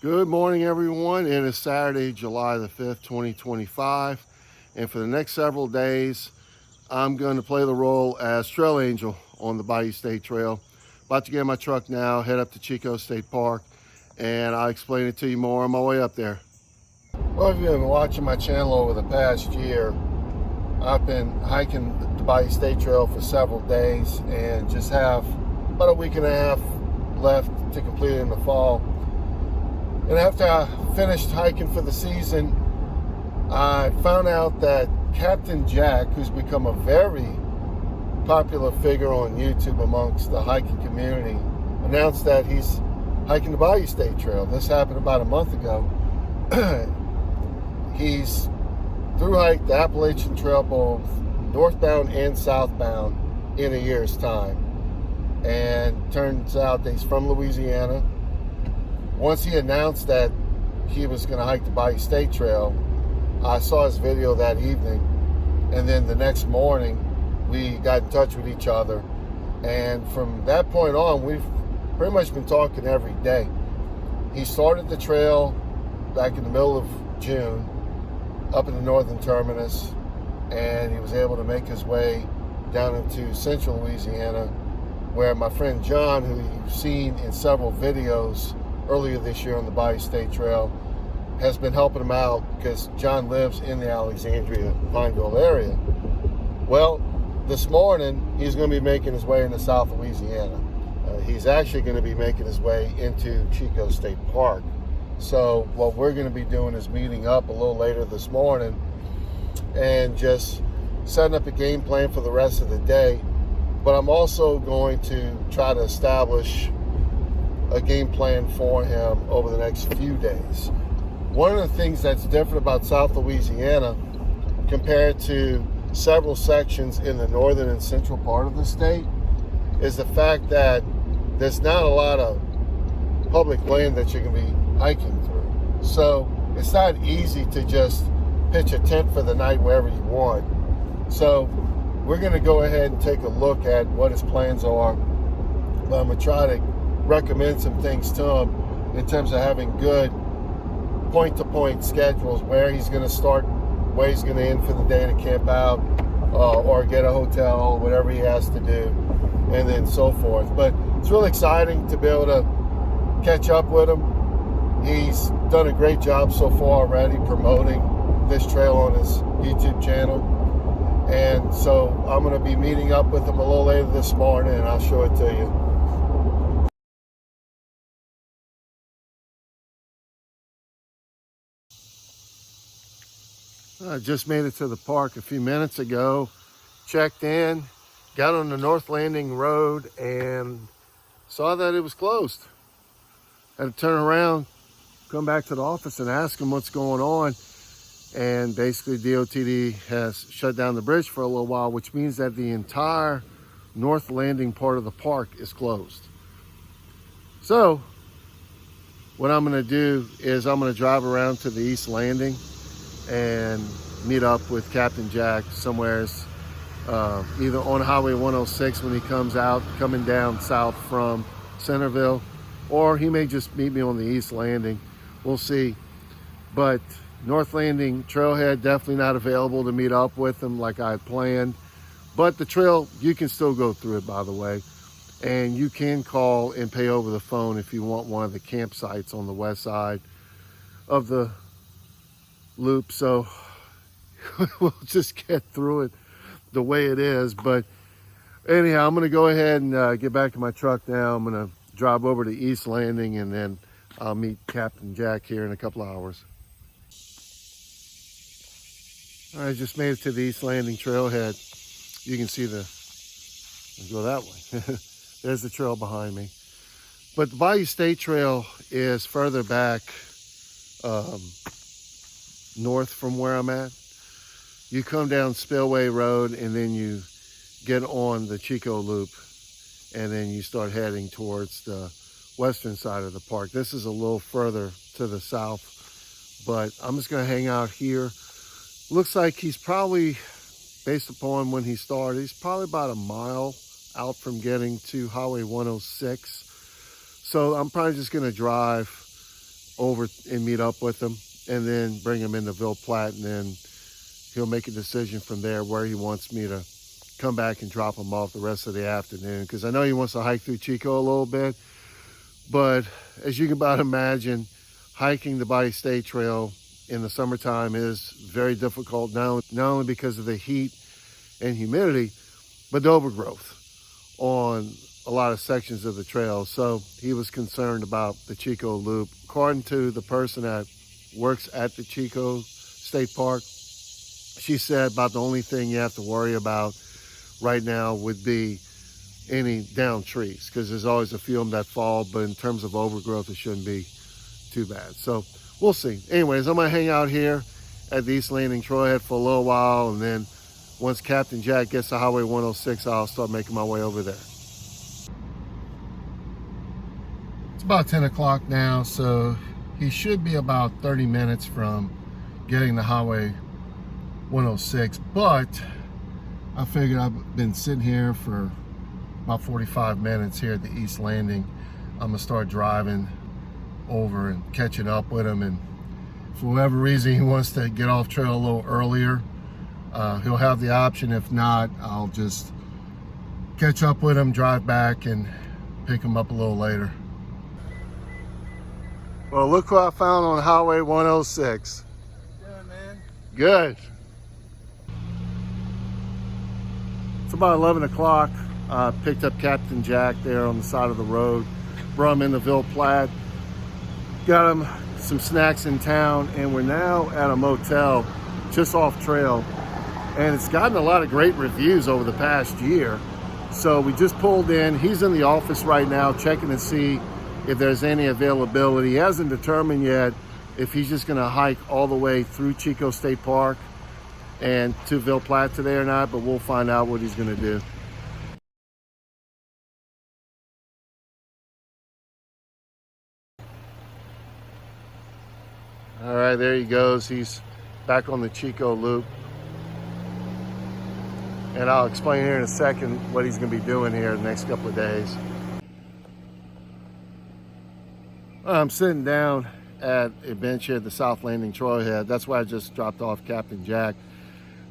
Good morning, everyone. It is Saturday, July the 5th, 2025. And for the next several days, I'm going to play the role as trail angel on the Bayou State Trail. About to get in my truck now, head up to Chico State Park, and I'll explain it to you more on my way up there. Well, if you've been watching my channel over the past year, I've been hiking the Bayou State Trail for several days and just have about a week and a half left to complete it in the fall. And after I finished hiking for the season, I found out that Captain Jack, who's become a very popular figure on YouTube amongst the hiking community, announced that he's hiking the Bayou State Trail. This happened about a month ago. He's thru-hiked the Appalachian Trail both northbound and southbound in a year's time. And turns out that he's from Louisiana. Once he announced that he was going to hike the Bayou State Trail, I saw his video that evening, and then the next morning we got in touch with each other, and from that point on we've pretty much been talking every day. He started the trail back in the middle of June up in the northern terminus, and he was able to make his way down into central Louisiana, where my friend John, who you've seen in several videos earlier this year on the Bayou State Trail, has been helping him out because John lives in the Alexandria, Pineville area. Well, this morning he's going to be making his way into South Louisiana. He's actually going to be making his way into Chico State Park. So what we're going to be doing is meeting up a little later this morning and just setting up a game plan for the rest of the day. But I'm also going to try to establish a game plan for him over the next few days. One of the things that's different about South Louisiana compared to several sections in the northern and central part of the state is the fact that there's not a lot of public land that you're going to be hiking through. So it's not easy to just pitch a tent for the night wherever you want. So we're going to go ahead and take a look at what his plans are. But I'm going to try to recommend some things to him in terms of having good point-to-point schedules, where he's going to start, where he's going to end for the day to camp out, or get a hotel, whatever he has to do, and then so forth. But it's really exciting to be able to catch up with him. He's done a great job so far already promoting this trail on his YouTube channel. And so I'm going to be meeting up with him a little later this morning, and I'll show it to you. I just made it to the park a few minutes ago, checked in, got on the North Landing Road, and saw that it was closed. Had to turn around, come back to the office and ask them what's going on. And basically DOTD has shut down the bridge for a little while, which means that the entire North Landing part of the park is closed. So what I'm going to do is I'm going to drive around to the East Landing and meet up with Captain Jack somewhere, either on Highway 106 when he comes out, coming down south from Centerville, or he may just meet me on the East Landing. We'll see. But North Landing trailhead, definitely not available to meet up with him like I had planned. But the trail, you can still go through it, by the way. And you can call and pay over the phone if you want one of the campsites on the west side of the loop. So we'll just get through it the way it is. But anyhow, I'm going to go ahead and get back to my truck now. I'm going to drive over to East Landing, and then I'll meet Captain Jack here in a couple of hours. I just made it to the East Landing trailhead. You can see go that way. There's the trail behind me. But the Bayou State Trail is further back north from where I'm at. You come down Spillway Road, and then you get on the Chico Loop, and then you start heading towards the western side of the park. This is a little further to the south, but I'm just going to hang out here. Looks like he's probably, based upon when he started, he's probably about a mile out from getting to Highway 106. So I'm probably just going to drive over and meet up with him, and then bring him into Ville Platte, and then he'll make a decision from there where he wants me to come back and drop him off the rest of the afternoon, because I know he wants to hike through Chico a little bit. But as you can about imagine, hiking the Bayou State Trail in the summertime is very difficult, not only because of the heat and humidity, but the overgrowth on a lot of sections of the trail. So he was concerned about the Chico Loop. According to the person that works at the Chico State Park, she said about the only thing you have to worry about right now would be any downed trees, because there's always a few of them that fall, but in terms of overgrowth, it shouldn't be too bad. So we'll see. Anyways, I'm gonna hang out here at the East Landing Trailhead for a little while, and then once Captain Jack gets to Highway 106, I'll start making my way over there. It's about 10 o'clock now, so he should be about 30 minutes from getting to Highway 106, but I figured I've been sitting here for about 45 minutes here at the East Landing. I'm gonna start driving over and catching up with him, and for whatever reason he wants to get off trail a little earlier, he'll have the option. If not, I'll just catch up with him, drive back, and pick him up a little later. Well, look who I found on Highway 106. Good, man. Good. It's about 11 o'clock. Picked up Captain Jack there on the side of the road, brought him into Ville Platte, got him some snacks in town, and we're now at a motel just off trail, and it's gotten a lot of great reviews over the past year. So we just pulled in. He's in the office right now checking to see if there's any availability. He hasn't determined yet if he's just gonna hike all the way through Chico State Park and to Ville Platte today or not, but we'll find out what he's gonna do. All right, there he goes. He's back on the Chico Loop. And I'll explain here in a second what he's gonna be doing here the next couple of days. I'm sitting down at a bench here at the South Landing Trailhead. That's why I just dropped off Captain Jack.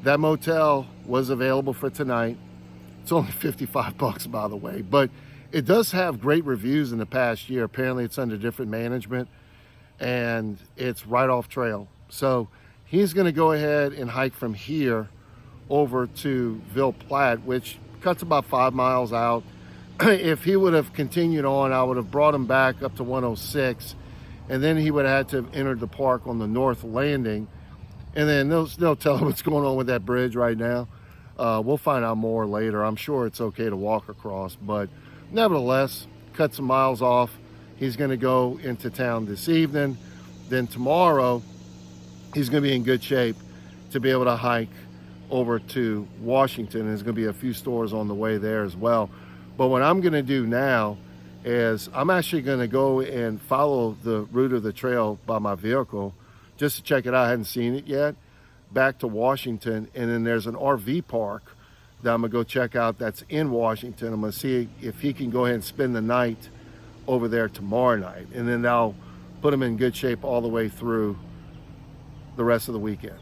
That motel was available for tonight. It's only 55 bucks, by the way, but it does have great reviews in the past year. Apparently it's under different management, and it's right off trail. So he's gonna go ahead and hike from here over to Ville Platte, which cuts about 5 miles out. If he would have continued on, I would have brought him back up to 106, and then he would have had to have entered the park on the North Landing, and then they'll tell him what's going on with that bridge right now. We'll find out more later. I'm sure it's okay to walk across, but nevertheless, cut some miles off. He's gonna go into town this evening. Then tomorrow, he's gonna be in good shape to be able to hike over to Washington. There's gonna be a few stores on the way there as well. But what I'm gonna do now is I'm actually gonna go and follow the route of the trail by my vehicle just to check it out. I hadn't seen it yet. Back to Washington, and then there's an RV park that I'm gonna go check out that's in Washington. I'm gonna see if he can go ahead and spend the night over there tomorrow night, and then I'll put him in good shape all the way through the rest of the weekend.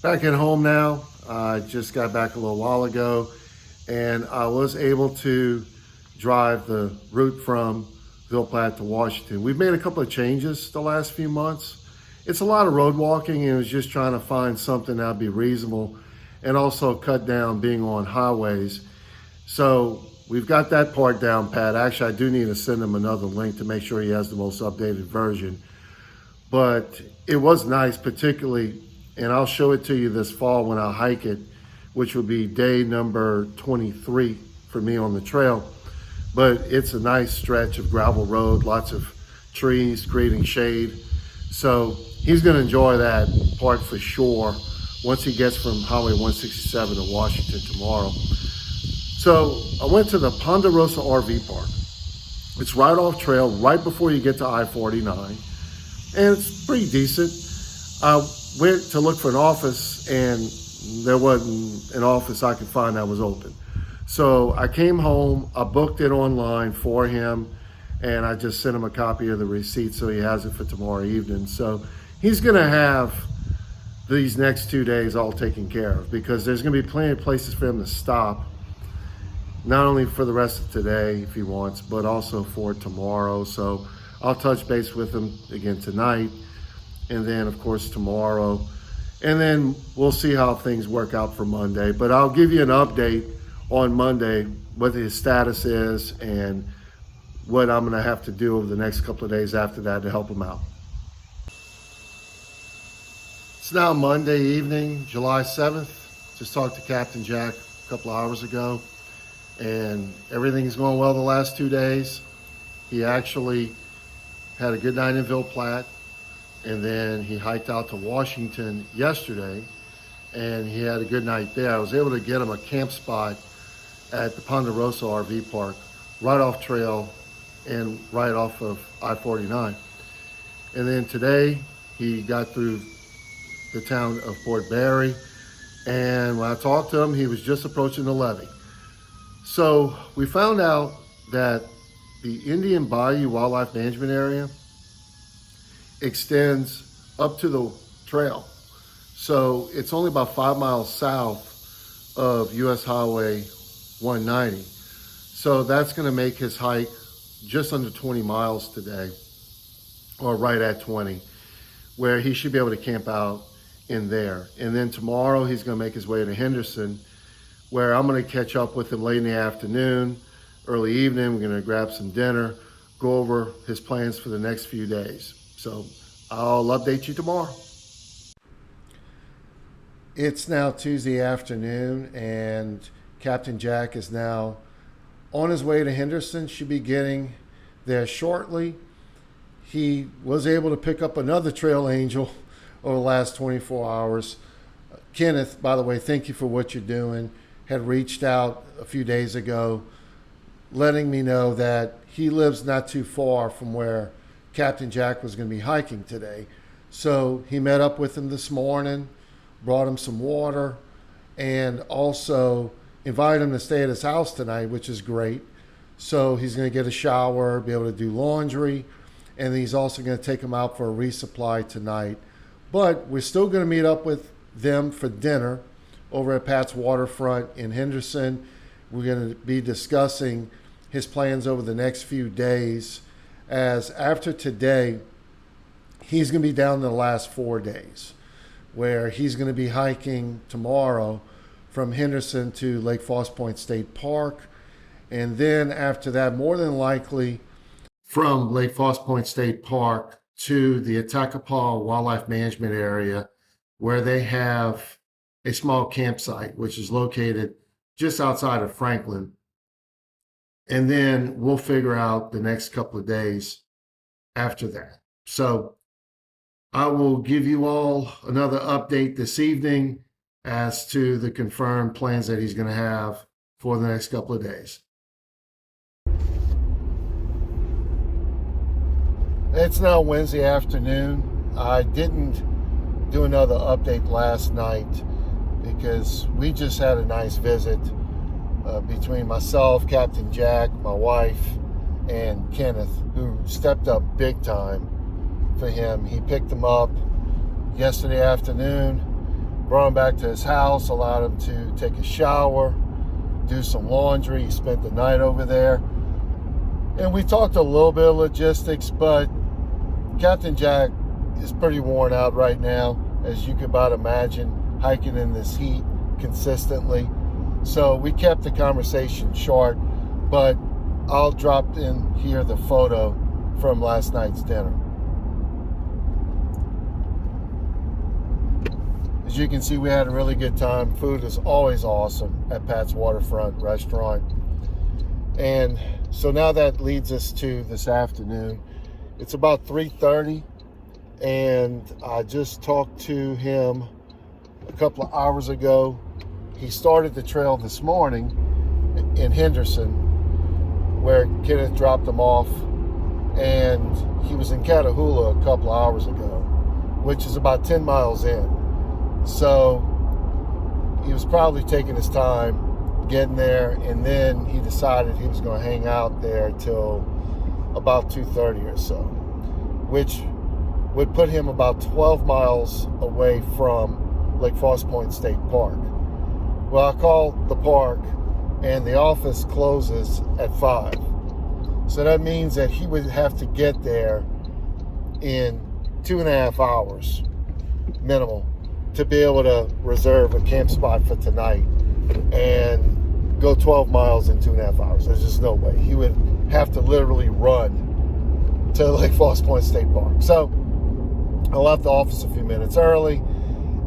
Back at home now. I just got back a little while ago, and I was able to drive the route from Ville Platte to Washington. We've made a couple of changes the last few months. It's a lot of road walking, and it was just trying to find something that would be reasonable and also cut down being on highways. So we've got that part down pat. Actually, I do need to send him another link to make sure he has the most updated version. But it was nice, particularly, and I'll show it to you this fall when I hike it, which will be day number 23 for me on the trail. But it's a nice stretch of gravel road, lots of trees creating shade. So he's gonna enjoy that part for sure once he gets from Highway 167 to Washington tomorrow. So I went to the Ponderosa RV Park. It's right off trail, right before you get to I-49, and it's pretty decent. I went to look for an office, and there wasn't an office I could find that was open. So I came home, I booked it online for him, and I just sent him a copy of the receipt so he has it for tomorrow evening. So he's gonna have these next 2 days all taken care of, because there's gonna be plenty of places for him to stop, not only for the rest of today if he wants, but also for tomorrow. So I'll touch base with him again tonight, and then of course tomorrow, and then we'll see how things work out for Monday. But I'll give you an update on Monday what his status is and what I'm gonna have to do over the next couple of days after that to help him out. It's now Monday evening, July 7th. Just talked to Captain Jack a couple of hours ago, and everything is going well the last 2 days. He actually had a good night in Ville Platte, and then he hiked out to Washington yesterday, and he had a good night there. I was able to get him a camp spot at the Ponderosa RV Park, right off trail and right off of I-49. And then today he got through the town of Port Barre, and when I talked to him, he was just approaching the levee. So we found out that the Indian Bayou Wildlife Management Area extends up to the trail. So it's only about 5 miles south of US Highway 190. So that's gonna make his hike just under 20 miles today, or right at 20, where he should be able to camp out in there. And then tomorrow he's gonna make his way to Henderson, where I'm gonna catch up with him late in the afternoon, early evening. We're gonna grab some dinner, go over his plans for the next few days. So I'll update you tomorrow. It's now Tuesday afternoon, and Captain Jack is now on his way to Henderson. Should be getting there shortly. He was able to pick up another trail angel over the last 24 hours. Kenneth, by the way, thank you for what you're doing, had reached out a few days ago, letting me know that he lives not too far from where Captain Jack was going to be hiking today. So he met up with him this morning, brought him some water, and also invited him to stay at his house tonight, which is great. So he's going to get a shower, be able to do laundry, and he's also going to take him out for a resupply tonight. But we're still going to meet up with them for dinner over at Pat's Waterfront in Henderson. We're going to be discussing his plans over the next few days, as after today, he's going to be down the last 4 days, where he's going to be hiking tomorrow from Henderson to Lake Foss Point State Park. And then after that, more than likely, from Lake Foss Point State Park to the Attakapaw Wildlife Management Area, where they have a small campsite, which is located just outside of Franklin. And then we'll figure out the next couple of days after that. So I will give you all another update this evening as to the confirmed plans that he's going to have for the next couple of days. It's now Wednesday afternoon. I didn't do another update last night because we just had a nice visit between myself, Captain Jack, my wife, and Kenneth, who stepped up big time for him. He picked him up yesterday afternoon, brought him back to his house, allowed him to take a shower, do some laundry. He spent the night over there. And we talked a little bit of logistics, but Captain Jack is pretty worn out right now, as you could about imagine, hiking in this heat consistently. So we kept the conversation short, but I'll drop in here the photo from last night's dinner. As you can see, we had a really good time. Food is always awesome at Pat's Waterfront Restaurant. And so now that leads us to this afternoon. It's about 3:30, and I just talked to him a couple of hours ago. He started the trail this morning in Henderson, where Kenneth dropped him off, and he was in Catahoula a couple of hours ago, which is about 10 miles in. So he was probably taking his time getting there, and then he decided he was going to hang out there till about 2:30 or so, which would put him about 12 miles away from Lake Forest Point State Park. Well, I called the park and the office closes at 5. So that means that he would have to get there in 2.5 hours minimal to be able to reserve a camp spot for tonight and go 12 miles in 2.5 hours. There's just no way. He would have to literally run to Lake Forest Point State Park. So I left the office a few minutes early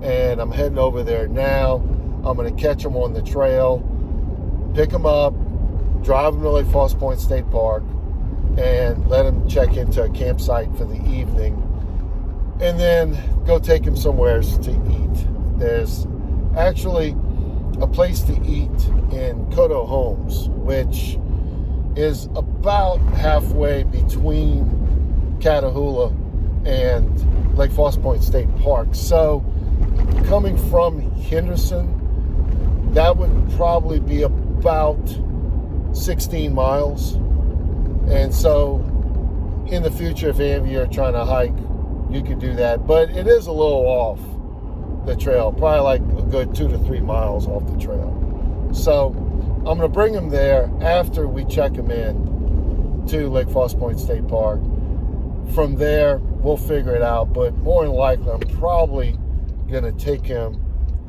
and I'm heading over there now. I'm going to catch him on the trail, pick him up, drive him to Lake Forest Point State Park, and let him check into a campsite for the evening, and then go take him somewhere to eat. There's actually a place to eat in Coteau Homes, which is about halfway between Catahoula and Lake Forest Point State Park. So coming from Henderson, that would probably be about 16 miles. And so in the future, if any of you are trying to hike, you could do that. But it is a little off the trail, probably like a good 2 to 3 miles off the trail. So I'm going to bring him there after we check him in to Lake Forest Point State Park. From there, we'll figure it out. But more than likely, I'm probably going to take him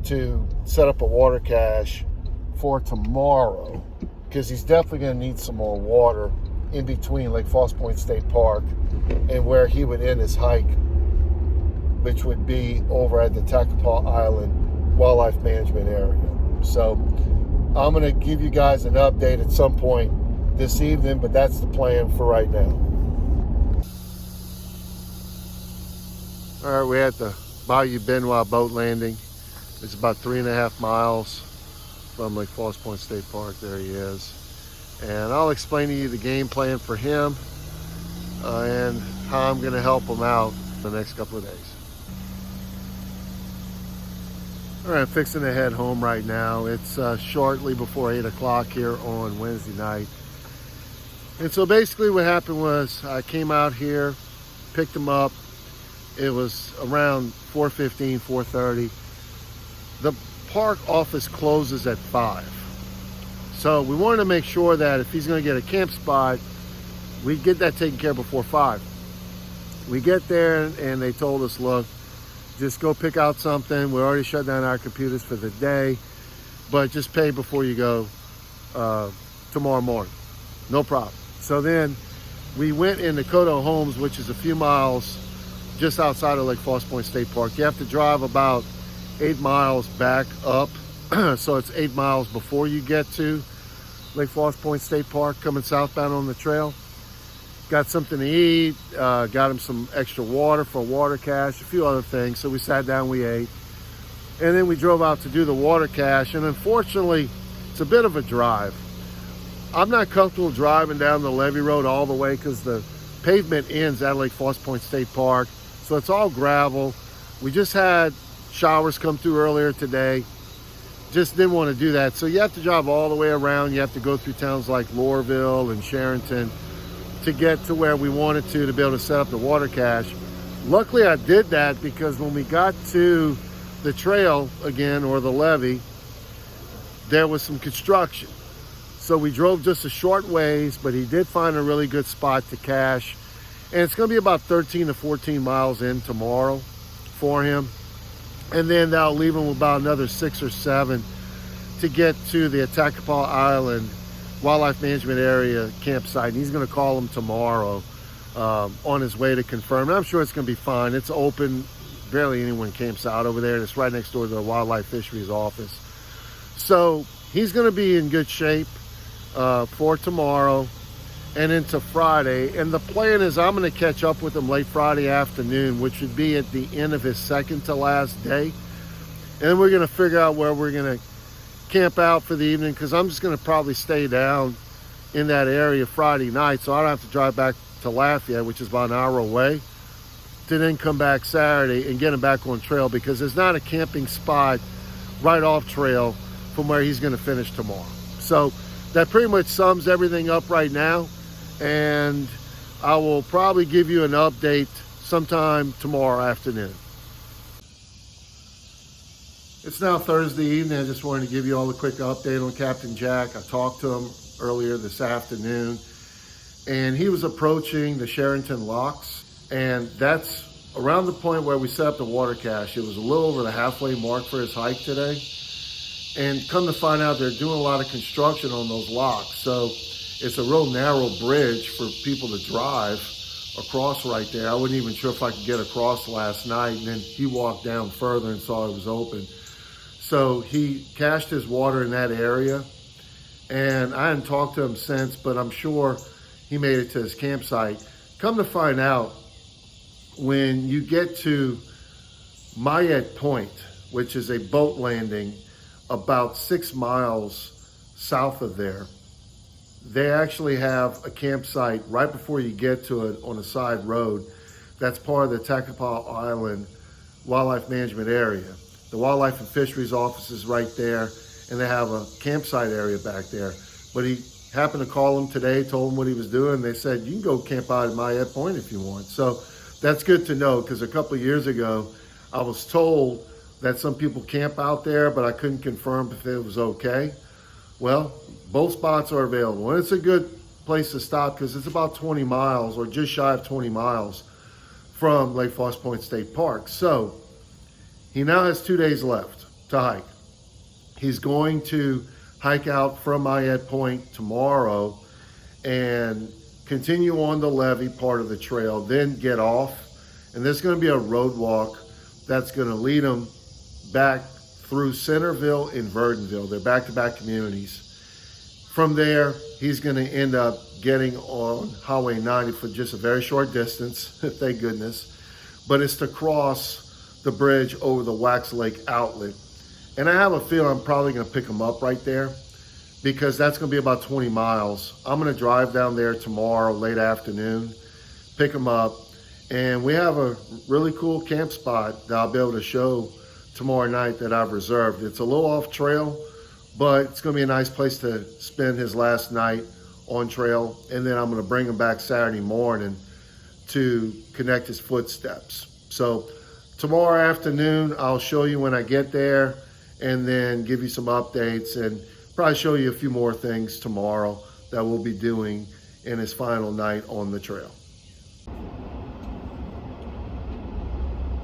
to set up a water cache for tomorrow, because he's definitely going to need some more water in between Lake Forest Point State Park and where he would end his hike, which would be over at the Takapaw Island Wildlife Management Area. So I'm going to give you guys an update at some point this evening, but that's the plan for right now. All right, we're at the Bayou Benoit boat landing. It's about 3.5 miles from Lake Forest Point State Park. There he is. And I'll explain to you the game plan for him and how I'm going to help him out the next couple of days. All right, I'm fixing to head home right now. It's shortly before 8 o'clock here on Wednesday night. And so basically what happened was I came out here, picked him up. It was around 4:15, 4:30. The park office closes at 5. So we wanted to make sure that if he's going to get a camp spot, we get that taken care of before 5. We get there and they told us, look, just go pick out something. We already shut down our computers for the day, but just pay before you go tomorrow morning. No problem. So then we went into Coteau Homes, which is a few miles just outside of Lake Forest Point State Park. You have to drive about 8 miles back up. So it's 8 miles before you get to Lake Forest Point State Park, coming southbound on the trail. Got something to eat, got him some extra water for a water cache, a few other things. So we sat down, we ate, and then we drove out to do the water cache. And unfortunately, it's a bit of a drive. I'm not comfortable driving down the levee road all the way because the pavement ends at Lake Forest Point State Park. So it's all gravel. We just had showers come through earlier today. Just didn't want to do that. So you have to drive all the way around. You have to go through towns like Lorville and Sharonton to get to where we wanted to be able to set up the water cache. Luckily I did that because when we got to the trail again, or the levee, there was some construction. So we drove just a short ways, but he did find a really good spot to cache. And it's going to be about 13 to 14 miles in tomorrow for him. And then that'll leave him about another 6 or 7 to get to the Takapaw Island Wildlife Management Area campsite. And he's going to call him tomorrow on his way to confirm. And I'm sure it's going to be fine. It's open. Barely anyone camps out over there. It's right next door to the Wildlife Fisheries office. So he's going to be in good shape for tomorrow and into Friday. And the plan is I'm going to catch up with him late Friday afternoon, which would be at the end of his second to last day. And we're going to figure out where we're going to camp out for the evening, because I'm just going to probably stay down in that area Friday night, so I don't have to drive back to Lafayette, which is about an hour away, to then come back Saturday and get him back on trail, because there's not a camping spot right off trail from where he's going to finish tomorrow. So that pretty much sums everything up right now. And I will probably give you an update sometime tomorrow afternoon. It's now Thursday evening. I just wanted to give you all a quick update on Captain Jack. I talked to him earlier this afternoon, and he was approaching the Sherrington locks, and that's around the point where we set up the water cache. It was a little over the halfway mark for his hike today, and come to find out they're doing a lot of construction on those locks, so it's a real narrow bridge for people to drive across right there. I wasn't even sure if I could get across last night, and then he walked down further and saw it was open. So he cached his water in that area, and I hadn't talked to him since, but I'm sure he made it to his campsite. Come to find out, when you get to Mayette Point, which is a boat landing about 6 miles south of there, they actually have a campsite right before you get to it on a side road that's part of the Takapaw Island Wildlife Management Area. The Wildlife and Fisheries office is right there, and they have a campsite area back there. But he happened to call him today, told him what he was doing. They said, you can go camp out at Mayette Point if you want. So that's good to know, because a couple of years ago, I was told that some people camp out there, but I couldn't confirm if it was okay. Well, both spots are available, and it's a good place to stop because it's about 20 miles or just shy of 20 miles from Lake Foss Point State Park. So he now has 2 days left to hike. He's going to hike out from Mayette Point tomorrow and continue on the levee part of the trail, then get off. And there's going to be a road walk that's going to lead him back through Centerville and Verdonville. They're back-to-back communities. From there, he's going to end up getting on Highway 90 for just a very short distance, thank goodness. But it's to cross the bridge over the Wax Lake outlet. And I have a feeling I'm probably going to pick him up right there, because that's going to be about 20 miles. I'm going to drive down there tomorrow, late afternoon, pick him up. And we have a really cool camp spot that I'll be able to show tomorrow night that I've reserved. It's a little off trail, but it's going to be a nice place to spend his last night on trail. And then I'm going to bring him back Saturday morning to connect his footsteps. So tomorrow afternoon, I'll show you when I get there, and then give you some updates, and probably show you a few more things tomorrow that we'll be doing in his final night on the trail.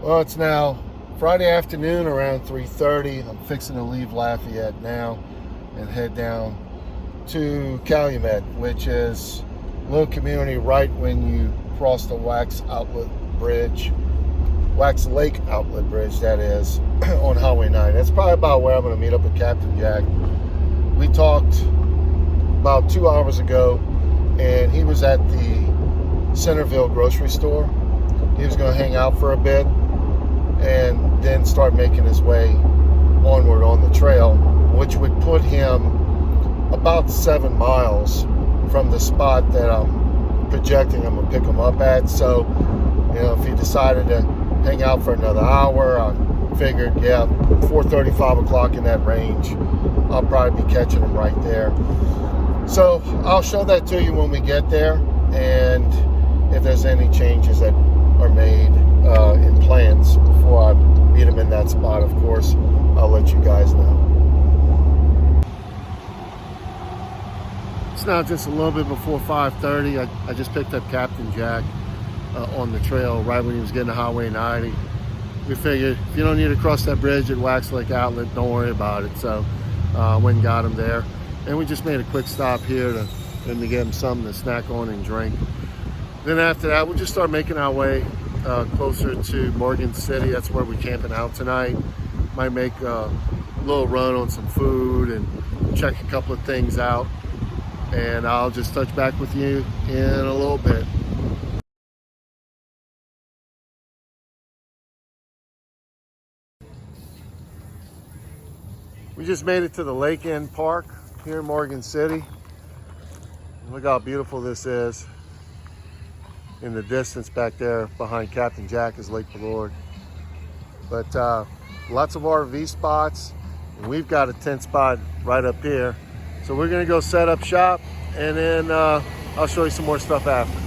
Well, it's now Friday afternoon around 3:30. I'm fixing to leave Lafayette now and head down to Calumet, which is a little community right when you cross the Wax Lake Outlet Bridge, that is, on Highway 9. That's probably about where I'm going to meet up with Captain Jack. We talked about 2 hours ago, and he was at the Centerville grocery store. He was going to hang out for a bit and then start making his way onward on the trail, which would put him about 7 miles from the spot that I'm projecting I'm going to pick him up at. So, if he decided to hang out for another hour, I figured, 4:30, 5 o'clock in that range, I'll probably be catching him right there. So I'll show that to you when we get there, and if there's any changes that are made in plans before I meet him in that spot, of course, I'll let you guys know. It's now just a little bit before 5:30. I just picked up Captain Jack on the trail right when he was getting to Highway 90. We figured if you don't need to cross that bridge at Wax Lake Outlet, don't worry about it. So I went and got him there. And we just made a quick stop here to get him something to snack on and drink. Then after that, we'll just start making our way closer to Morgan City. That's where we're camping out tonight. Might make a little run on some food and check a couple of things out. And I'll just touch back with you in a little bit. We just made it to the Lake End Park here in Morgan City. Look how beautiful this is. In the distance back there behind Captain Jack is Lake Ballard. But lots of RV spots, and we've got a tent spot right up here. So we're gonna go set up shop, and then I'll show you some more stuff after.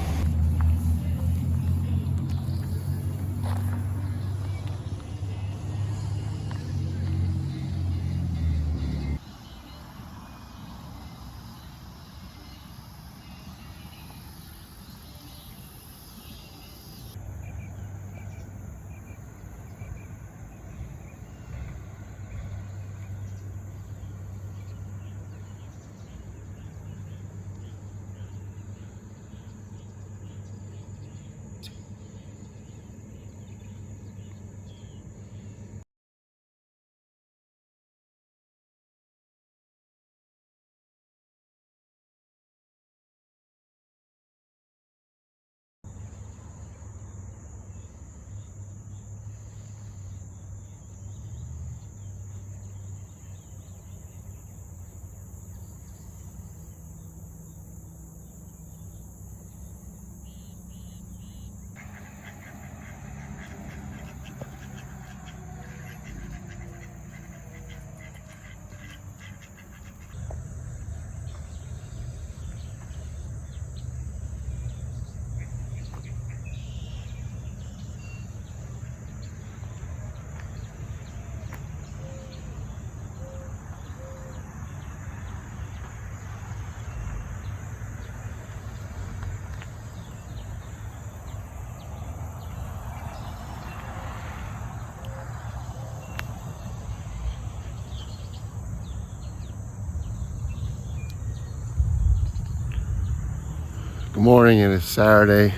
morning. It is Saturday,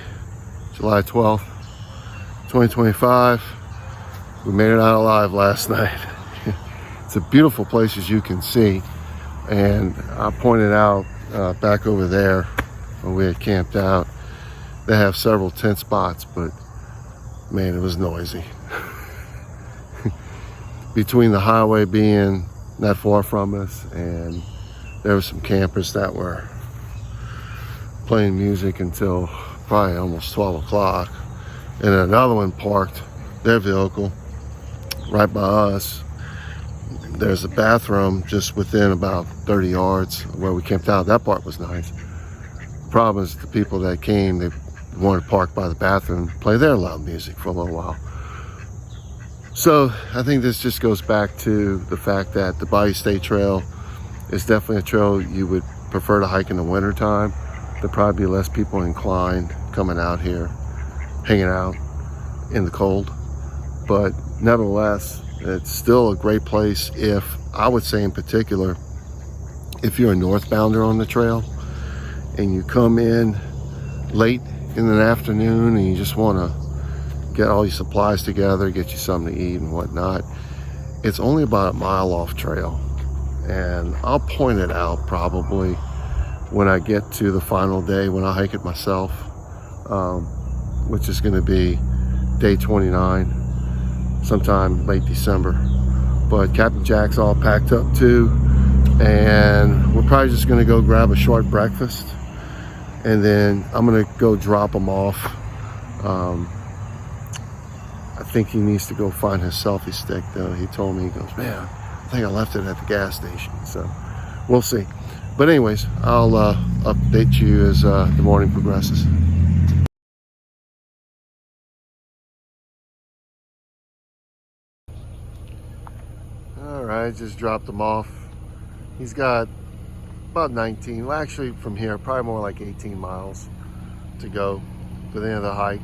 July 12th, 2025. We made it out alive last night. It's a beautiful place, as you can see. And I pointed out back over there where we had camped out, they have several tent spots, but man, it was noisy. Between the highway being not far from us, and there were some campers that were playing music until probably almost 12 o'clock. And another one parked their vehicle right by us. There's a bathroom just within about 30 yards of where we camped out. That part was nice. The problem is the people that came, they wanted to park by the bathroom, play their loud music for a little while. So I think this just goes back to the fact that the Bayou State Trail is definitely a trail you would prefer to hike in the wintertime. There'd probably be less people inclined coming out here, hanging out in the cold. But nevertheless, it's still a great place if, I would say in particular, if you're a northbounder on the trail and you come in late in the afternoon and you just want to get all your supplies together, get you something to eat and whatnot. It's only about a mile off trail. And I'll point it out probably when I get to the final day, when I hike it myself, which is going to be day 29, sometime late December. But Captain Jack's all packed up too, and we're probably just going to go grab a short breakfast, and then I'm going to go drop him off. I think he needs to go find his selfie stick though. He told me, he goes, man, I think I left it at the gas station. So we'll see. But anyways, I'll update you as the morning progresses. All right, just dropped him off. He's got about 19, well actually from here, probably more like 18 miles to go to the end of the hike.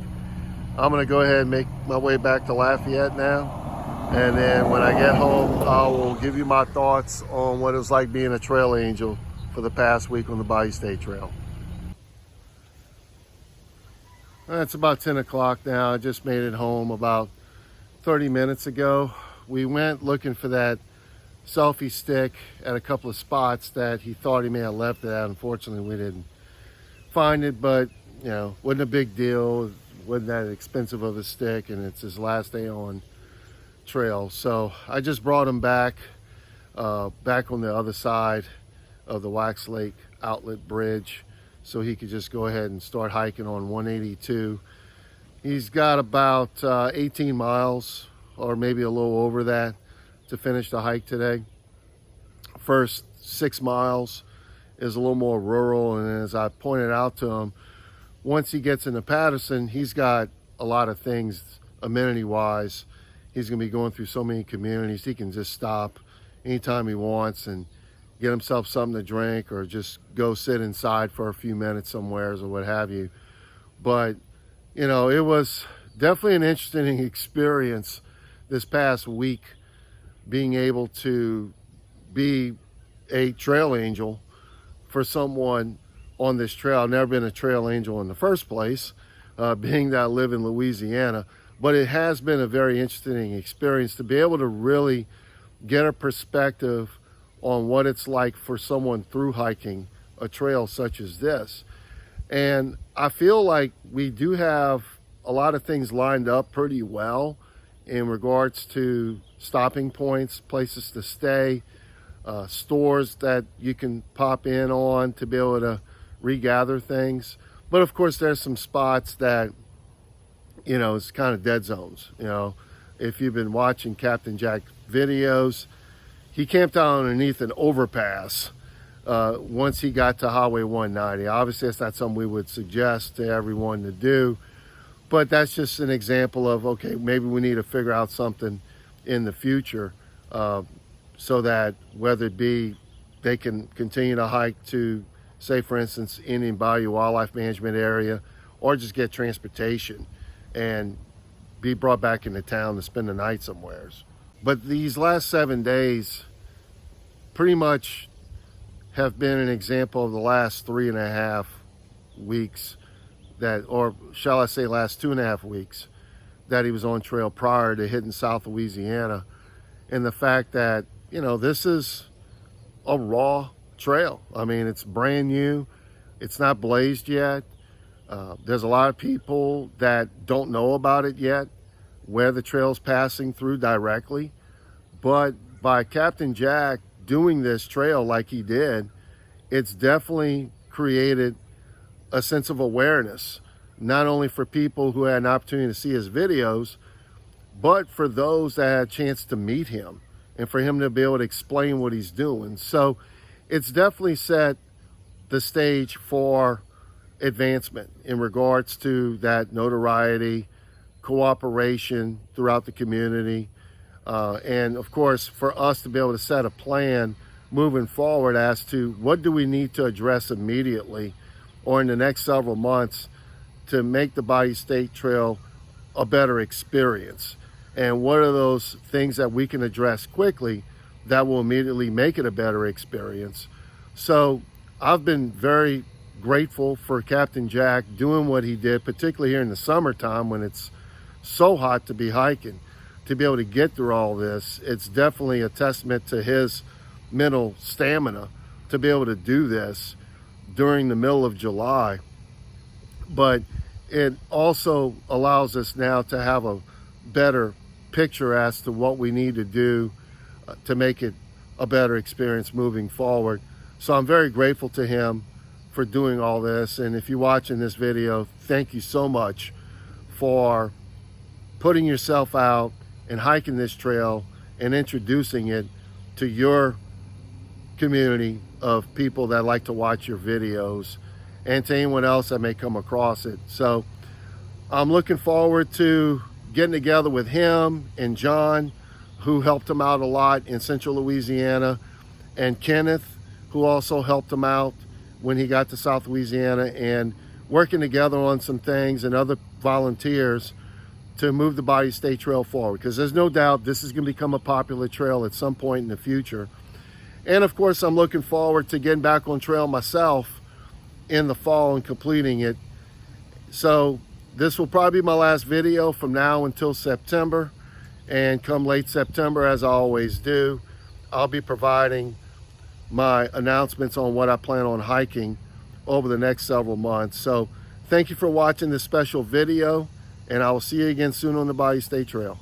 I'm gonna go ahead and make my way back to Lafayette now. And then when I get home, I will give you my thoughts on what it was like being a trail angel for the past week on the Bayou State Trail. It's about 10 o'clock now. I just made it home about 30 minutes ago. We went looking for that selfie stick at a couple of spots that he thought he may have left it at. Unfortunately, we didn't find it, but you know, wasn't a big deal. Wasn't that expensive of a stick, and it's his last day on trail. So I just brought him back on the other side of the Wax Lake Outlet Bridge so he could just go ahead and start hiking on 182. He's got about 18 miles or maybe a little over that to finish the hike today. First 6 miles is a little more rural, and as I pointed out to him, once he gets into Patterson, he's got a lot of things amenity-wise. He's going to be going through so many communities. He can just stop anytime he wants and get himself something to drink or just go sit inside for a few minutes somewhere or what have you. But, you know, it was definitely an interesting experience this past week, being able to be a trail angel for someone on this trail. I've never been a trail angel in the first place, being that I live in Louisiana, but it has been a very interesting experience to be able to really get a perspective on what it's like for someone through hiking a trail such as this. And I feel like we do have a lot of things lined up pretty well in regards to stopping points, places to stay, stores that you can pop in on to be able to regather things. But of course there's some spots that, you know, it's kind of dead zones. You know, if you've been watching Captain Jack videos, he camped out underneath an overpass once he got to Highway 190. Obviously that's not something we would suggest to everyone to do, but that's just an example of, okay, maybe we need to figure out something in the future so that whether it be they can continue to hike to, say for instance, Indian Bayou Wildlife Management Area, or just get transportation and be brought back into town to spend the night somewheres. But these last 7 days pretty much have been an example of the last 3.5 weeks that, or shall I say last 2.5 weeks that he was on trail prior to hitting South Louisiana. And the fact that, you know, this is a raw trail. I mean, it's brand new. It's not blazed yet. There's a lot of people that don't know about it yet, where the trail's passing through directly. But by Captain Jack doing this trail like he did, it's definitely created a sense of awareness, not only for people who had an opportunity to see his videos, but for those that had a chance to meet him and for him to be able to explain what he's doing. So it's definitely set the stage for advancement in regards to that notoriety, cooperation throughout the community, and of course for us to be able to set a plan moving forward as to what do we need to address immediately or in the next several months to make the Bayou State Trail a better experience. And what are those things that we can address quickly that will immediately make it a better experience? So I've been very grateful for Captain Jack doing what he did, particularly here in the summertime when it's so hot to be hiking, to be able to get through all this. It's definitely a testament to his mental stamina to be able to do this during the middle of July. But it also allows us now to have a better picture as to what we need to do to make it a better experience moving forward. So I'm very grateful to him for doing all this. And if you're watching this video, thank you so much for putting yourself out and hiking this trail and introducing it to your community of people that like to watch your videos and to anyone else that may come across it. So I'm looking forward to getting together with him and John, who helped him out a lot in Central Louisiana, and Kenneth, who also helped him out when he got to South Louisiana, and working together on some things and other volunteers to move the Bayou State Trail forward, because there's no doubt this is going to become a popular trail at some point in the future. And of course, I'm looking forward to getting back on trail myself in the fall and completing it. So this will probably be my last video from now until September. And come late September, as I always do, I'll be providing my announcements on what I plan on hiking over the next several months. So thank you for watching this special video, and I will see you again soon on the Bayou State Trail.